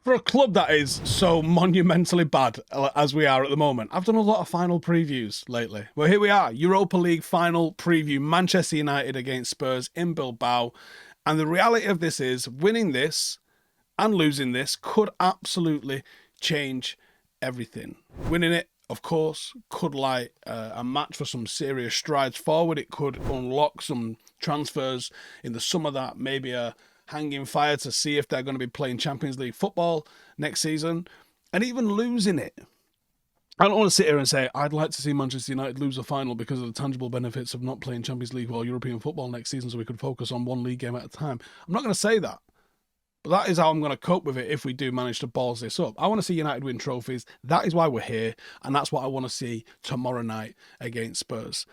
For a club that is so monumentally bad as we are at the moment, I've done a lot of final previews lately. Well, here we are, Europa League final preview, Manchester United against Spurs in Bilbao. And the reality of this is, winning this and losing this could absolutely change everything. Winning it, of course, could light a match for some serious strides forward. It could unlock some transfers in the summer that maybe are hanging fire to see if they're going to be playing Champions League football next season. And even losing it, I don't want to sit here and say I'd like to see Manchester United lose a final because of the tangible benefits of not playing Champions League or European football next season so we could focus on one league game at a time. I'm not going to say that. But that is how I'm going to cope with it if we do manage to balls this up. I want to see United win trophies. That is why we're here. And that's what I want to see tomorrow night against Spurs.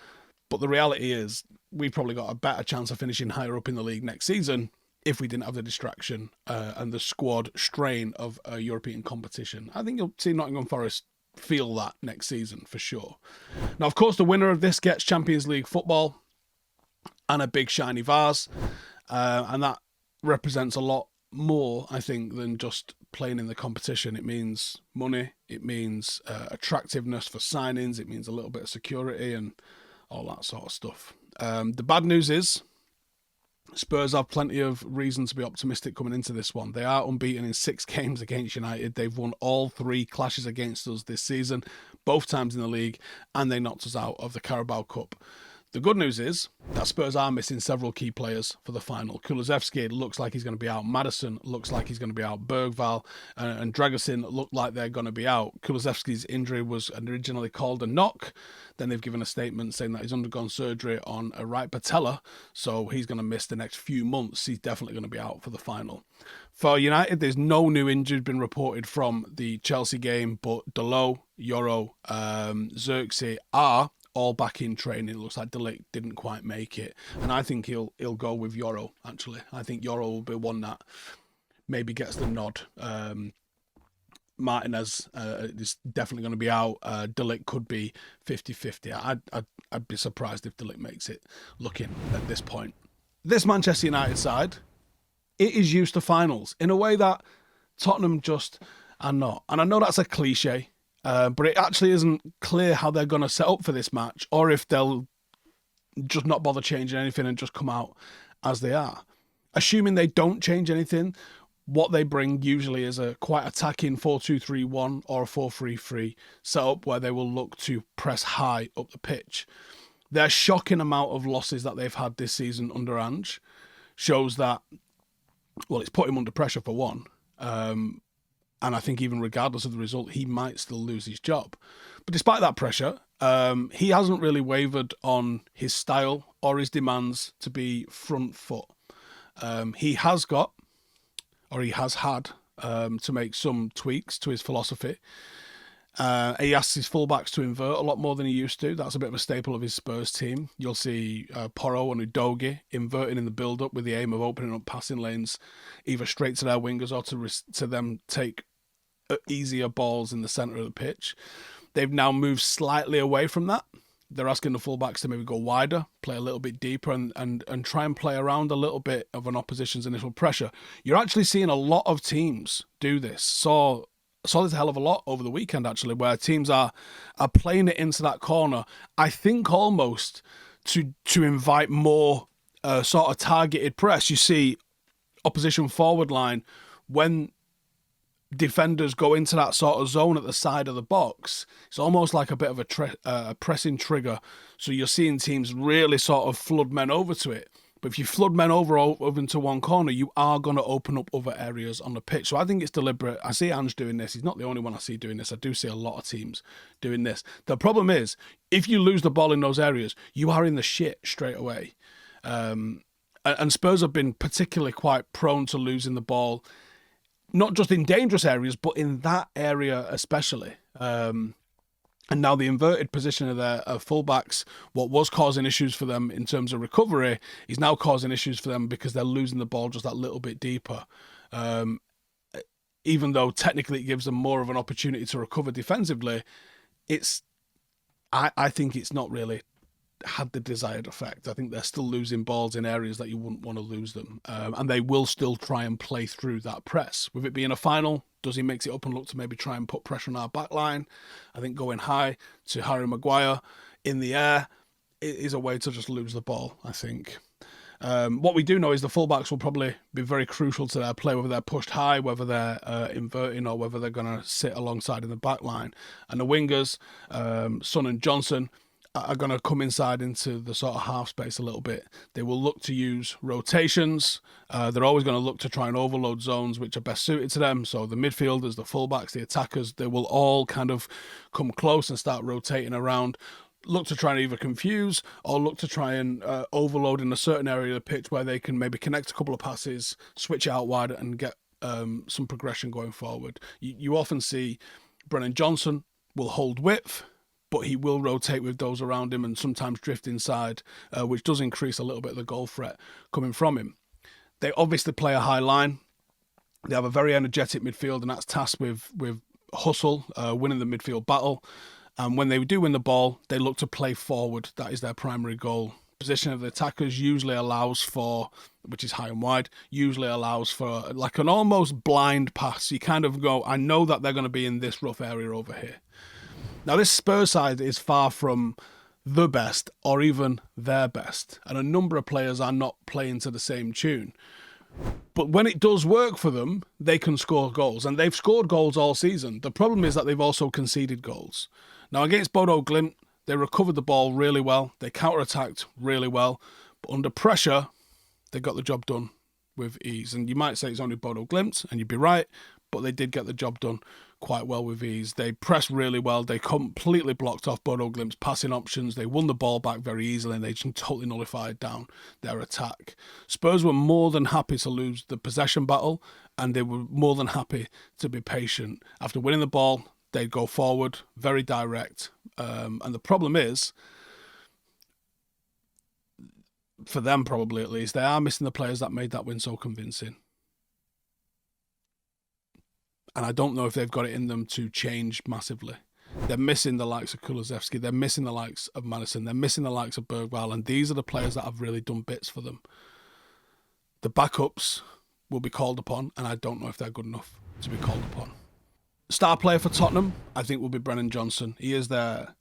But the reality is we've probably got a better chance of finishing higher up in the league next season if we didn't have the distraction and the squad strain of a European competition. I think you'll see Nottingham Forest feel that next season for sure. Now, of course, the winner of this gets Champions League football and a big shiny vase. And that represents a lot more, I think, than just playing in the competition. It means money, it means attractiveness for signings, it means a little bit of security and all that sort of stuff. The bad news is Spurs have plenty of reason to be optimistic coming into this one. They are unbeaten in 6 games against United. They've won all 3 clashes against us this season, both times in the league, and they knocked us out of the Carabao Cup. The good news is that Spurs are missing several key players for the final. Kulusevski looks like he's going to be out. Maddison looks like he's going to be out. Bergvall and Dragusin look like they're going to be out. Kulusevski's injury was originally called a knock. Then they've given a statement saying that he's undergone surgery on a right patella, so he's going to miss the next few months. He's definitely going to be out for the final. For United, there's no new injuries been reported from the Chelsea game, but Dalot, Yoro, Xerxes are all back in training. It looks like De Ligt didn't quite make it, and I think he'll go with Yoro. Actually, I think Yoro will be one that maybe gets the nod. Martinez is definitely going to be out. De Ligt could be 50-50. I'd be surprised if De Ligt makes it. Looking at this point, this Manchester United side, it is used to finals in a way that Tottenham just are not. And I know that's a cliche. But it actually isn't clear how they're going to set up for this match or if they'll just not bother changing anything and just come out as they are. Assuming they don't change anything, what they bring usually is a quite attacking 4-2-3-1 or a 4-3-3 setup where they will look to press high up the pitch. Their shocking amount of losses that they've had this season under Ange shows that, well, it's put him under pressure for one. And I think even regardless of the result, he might still lose his job. But despite that pressure, he hasn't really wavered on his style or his demands to be front foot. He has got, or he has had, to make some tweaks to his philosophy. He asks his fullbacks to invert a lot more than he used to. That's a bit of a staple of his Spurs team. You'll see Porro and Udogie inverting in the build-up with the aim of opening up passing lanes, either straight to their wingers or to them take easier balls in the centre of the pitch. They've now moved slightly away from that. They're asking the fullbacks to maybe go wider, play a little bit deeper and try and play around a little bit of an opposition's initial pressure. You're actually seeing a lot of teams do this. Saw this a hell of a lot over the weekend, actually, where teams are playing it into that corner, I think almost to invite more sort of targeted press. You see opposition forward line, when defenders go into that sort of zone at the side of the box, it's almost like a bit of a pressing trigger. So you're seeing teams really sort of flood men over to it. But if you flood men over into one corner, you are going to open up other areas on the pitch. So I think it's deliberate. I see Ange doing this. He's not the only one I see doing this. I do see a lot of teams doing this. The problem is, if you lose the ball in those areas, you are in the shit straight away. And Spurs have been particularly quite prone to losing the ball, not just in dangerous areas, but in that area especially. And now the inverted position of their fullbacks, what was causing issues for them in terms of recovery, is now causing issues for them because they're losing the ball just that little bit deeper. Even though technically it gives them more of an opportunity to recover defensively, I think it's not really had the desired effect. I think they're still losing balls in areas that you wouldn't want to lose them. And they will still try and play through that press. With it being a final, Does he mix it up and look to maybe try and put pressure on our back line? I think going high to Harry Maguire in the air is a way to just lose the ball, I think. What we do know is the fullbacks will probably be very crucial to their play, whether they're pushed high, whether they're inverting, or whether they're going to sit alongside in the back line. And the wingers, Son and Johnson, are going to come inside into the sort of half space a little bit. They will look to use rotations. They're always going to look to try and overload zones which are best suited to them. So the midfielders, the fullbacks, the attackers, they will all kind of come close and start rotating around. Look to try and either confuse or look to try and overload in a certain area of the pitch where they can maybe connect a couple of passes, switch out wide and get some progression going forward. You often see Brennan Johnson will hold width, but he will rotate with those around him and sometimes drift inside, which does increase a little bit of the goal threat coming from him. They obviously play a high line. They have a very energetic midfield, and that's tasked with hustle, winning the midfield battle. And when they do win the ball, they look to play forward. That is their primary goal. Position of the attackers usually allows for, which is high and wide, usually allows for like an almost blind pass. You kind of go, I know that they're going to be in this rough area over here. Now, this Spurs side is far from the best or even their best. And a number of players are not playing to the same tune. But when it does work for them, they can score goals. And they've scored goals all season. The problem is that they've also conceded goals. Now, against Bodo Glimt, they recovered the ball really well. They counter-attacked really well. But under pressure, they got the job done with ease. And you might say it's only Bodo Glimt, and you'd be right, but they did get the job done quite well with ease. They pressed really well. They completely blocked off Bodo Glimt's passing options. They won the ball back very easily, and they just totally nullified down their attack. Spurs were more than happy to lose the possession battle, and they were more than happy to be patient. After winning the ball, they'd go forward, very direct. And the problem is, for them probably at least, they are missing the players that made that win so convincing. And I don't know if they've got it in them to change massively. They're missing the likes of Kulusevski. They're missing the likes of Madison. They're missing the likes of Bergwijn. And these are the players that have really done bits for them. The backups will be called upon, and I don't know if they're good enough to be called upon. Star player for Tottenham, I think, will be Brennan Johnson. He is their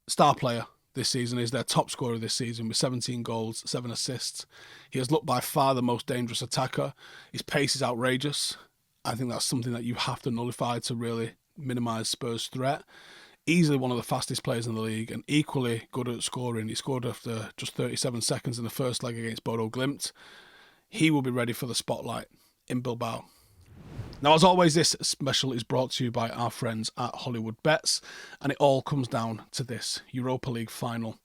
star player this season. He's their top scorer this season with 17 goals, 7 assists. He has looked by far the most dangerous attacker. His pace is outrageous. I think that's something that you have to nullify to really minimise Spurs' threat. Easily one of the fastest players in the league and equally good at scoring. He scored after just 37 seconds in the first leg against Bodo Glimt. He will be ready for the spotlight in Bilbao. Now, as always, this special is brought to you by our friends at Hollywood Bets, and it all comes down to this Europa League final.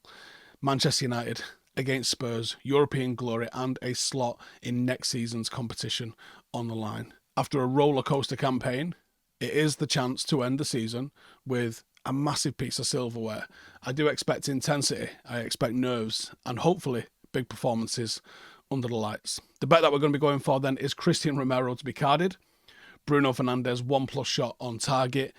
Manchester United against Spurs, European glory and a slot in next season's competition on the line. After a roller coaster campaign, it is the chance to end the season with a massive piece of silverware. I do expect intensity, I expect nerves, and hopefully big performances under the lights. The bet that we're going to be going for then is Christian Romero to be carded, Bruno Fernandes 1+ shot on target,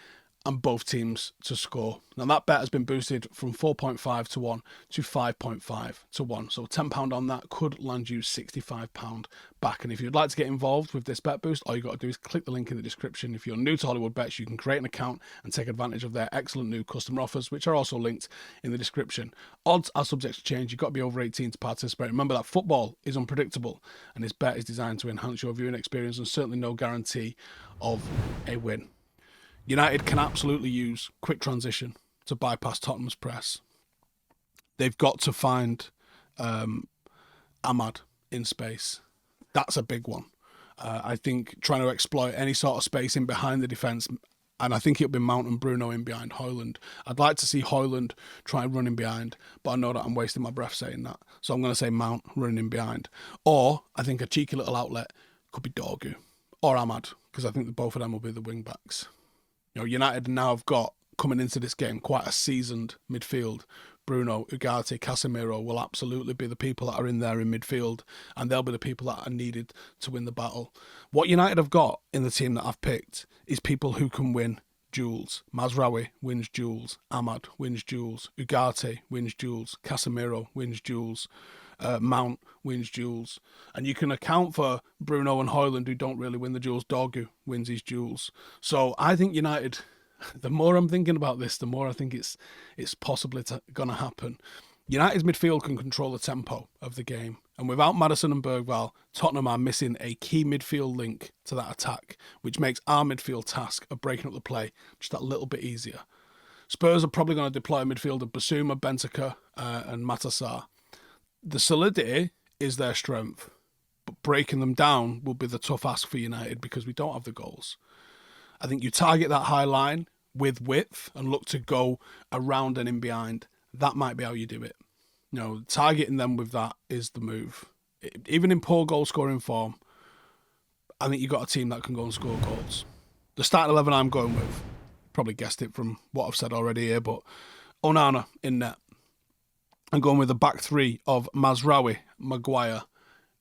and both teams to score. Now that bet has been boosted from 4.5 to 1 to 5.5 to 1. So £10 on that could land you £65 back. And if you'd like to get involved with this bet boost, all you got to do is click the link in the description. If you're new to Hollywood Bets, you can create an account and take advantage of their excellent new customer offers, which are also linked in the description. Odds are subject to change. You've got to be over 18 to participate. Remember that football is unpredictable, and this bet is designed to enhance your viewing experience and certainly no guarantee of a win. United can absolutely use quick transition to bypass Tottenham's press. They've got to find Ahmad in space. That's a big one. I think trying to exploit any sort of space in behind the defence, and I think it'll be Mount and Bruno in behind Højlund. I'd like to see Højlund try and run in behind, but I know that I'm wasting my breath saying that. So I'm going to say Mount running in behind. Or I think a cheeky little outlet could be Dorgu or Ahmad, because I think that both of them will be the wing backs. You know, United now have got, coming into this game, quite a seasoned midfield. Bruno, Ugarte, Casemiro will absolutely be the people that are in there in midfield, and they'll be the people that are needed to win the battle. What United have got in the team that I've picked is people who can win duels. Mazraoui wins duels. Ahmad wins duels. Ugarte wins duels. Casemiro wins duels. Mount wins duels. And you can account for Bruno and Højlund, who don't really win the duels. Dorgu wins his duels. So I think United, the more I'm thinking about this, the more I think it's possibly going to happen. United's midfield can control the tempo of the game. And without Maddison and Bergvall, Tottenham are missing a key midfield link to that attack, which makes our midfield task of breaking up the play just that little bit easier. Spurs are probably going to deploy a midfield of Basuma, Benteke, and Matassar. The solidity is their strength, but breaking them down will be the tough ask for United because we don't have the goals. I think you target that high line with width and look to go around and in behind. That might be how you do it. You know, targeting them with that is the move. Even in poor goal scoring form, I think you've got a team that can go and score goals. The starting 11 I'm going with, probably guessed it from what I've said already here, but Onana in net. I'm going with the back three of Mazraoui, Maguire,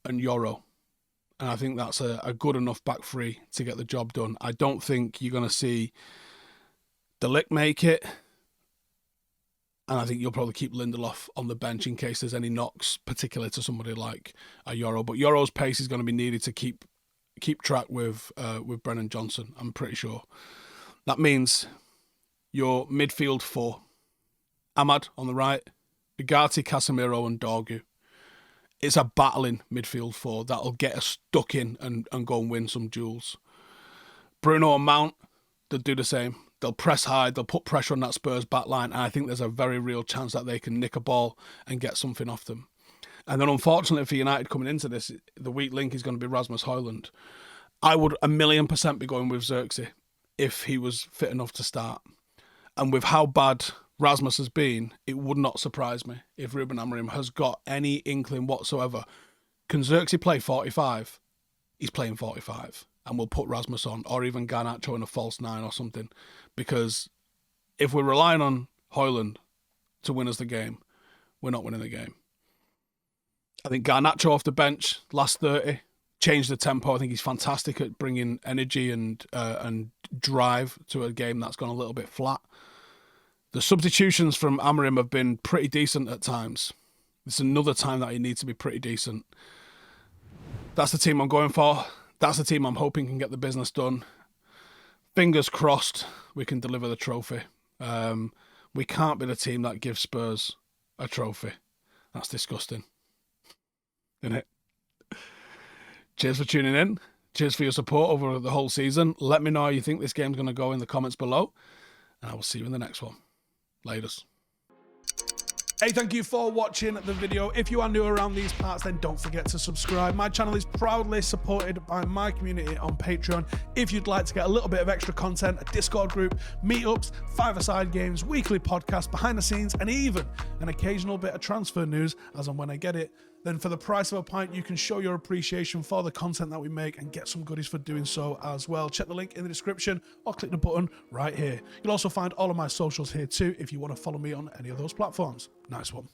and Yoro. And I think that's a good enough back three to get the job done. I don't think you're going to see De Ligt make it. And I think you'll probably keep Lindelof on the bench in case there's any knocks, particularly to somebody like Yoro. But Yoro's pace is going to be needed to keep track with Brennan Johnson, I'm pretty sure. That means your midfield four. Ahmad on the right, Ugarte, Casemiro and Dorgu. It's a battling midfield four that'll get us stuck in and go and win some duels. Bruno and Mount, they'll do the same. They'll press high, they'll put pressure on that Spurs back line, and I think there's a very real chance that they can nick a ball and get something off them. And then unfortunately for United coming into this, the weak link is going to be Rasmus Højlund. I would 1,000,000% be going with Xerxes if he was fit enough to start. And with how bad Rasmus has been, it would not surprise me if Ruben Amorim has got any inkling whatsoever. Can Xerxes play 45? He's playing 45. And we'll put Rasmus on, or even Garnacho in a false 9 or something. Because if we're relying on Højlund to win us the game, we're not winning the game. I think Garnacho off the bench, last 30, changed the tempo. I think he's fantastic at bringing energy and drive to a game that's gone a little bit flat. The substitutions from Amorim have been pretty decent at times. It's another time that he needs to be pretty decent. That's the team I'm going for. That's the team I'm hoping can get the business done. Fingers crossed we can deliver the trophy. We can't be the team that gives Spurs a trophy. That's disgusting. Isn't it? Cheers for tuning in. Cheers for your support over the whole season. Let me know how you think this game's going to go in the comments below. And I will see you in the next one. Laters. Hey, thank you for watching the video. If you are new around these parts, then don't forget to subscribe. My channel is proudly supported by my community on Patreon. If you'd like to get a little bit of extra content, a Discord group, meetups, five-a-side games, weekly podcasts, behind the scenes, and even an occasional bit of transfer news as and when I get it, then for the price of a pint, you can show your appreciation for the content that we make and get some goodies for doing so as well. Check the link in the description or click the button right here. You'll also find all of my socials here too if you want to follow me on any of those platforms. Nice one.